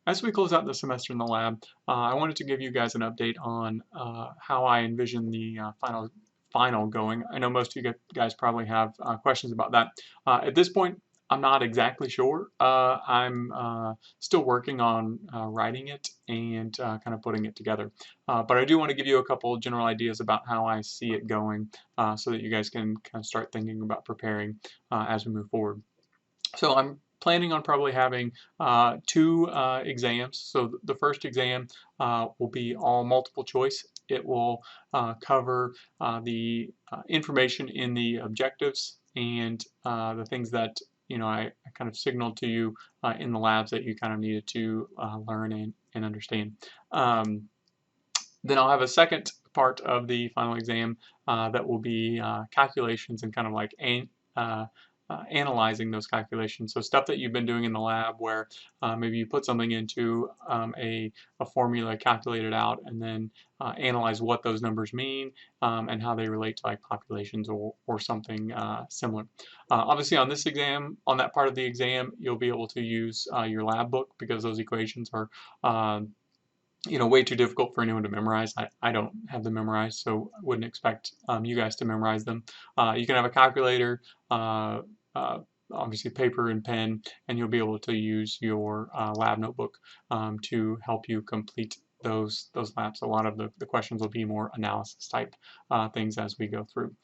As we close out the semester in the lab, I wanted to give you guys an update on how I envision the final going. I know most of you guys probably have questions about that. At this point, I'm not exactly sure. I'm still working on writing it and kind of putting it together. But I do want to give you a couple general ideas about how I see it going, so that you guys can kind of start thinking about preparing as we move forward. So I'm planning on probably having two exams. So the first exam will be all multiple choice. It will cover the information in the objectives and the things that I kind of signaled to you in the labs that you kind of needed to learn and understand. Then I'll have a second part of the final exam that will be calculations and kind of like uh, analyzing those calculations. So stuff that you've been doing in the lab where maybe you put something into a formula, calculate it out, and then analyze what those numbers mean and how they relate to like populations or something similar. Obviously on this exam, on that part of the exam, you'll be able to use your lab book because those equations are way too difficult for anyone to memorize. I don't have them memorized, so I wouldn't expect you guys to memorize them. You can have a calculator, uh, obviously paper and pen, and you'll be able to use your lab notebook to help you complete those labs. A lot of the questions will be more analysis type things as we go through.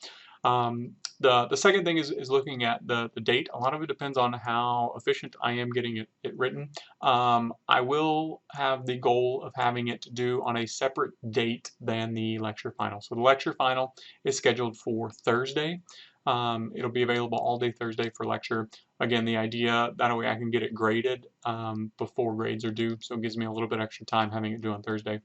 The second thing is looking at the date. A lot of it depends on how efficient I am getting it written. I will have the goal of having it due on a separate date than the lecture final. So the lecture final is scheduled for Thursday. It'll be available all day Thursday for lecture. Again, the idea that way I can get it graded before grades are due, so it gives me a little bit extra time having it due on Thursday.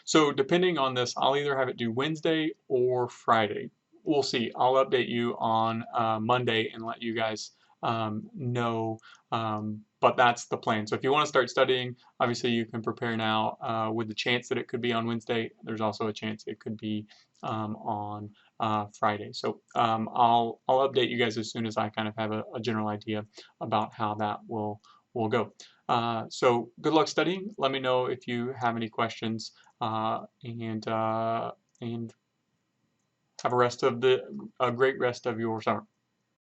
So depending on this, I'll either have it due Wednesday or Friday. We'll see. I'll update you on Monday and let you guys know. But that's the plan. So if you want to start studying, obviously you can prepare now with the chance that it could be on Wednesday. There's also a chance it could be on Friday. So I'll update you guys as soon as I kind of have a general idea about how that will go. So good luck studying. Let me know if you have any questions, and have a great rest of your summer.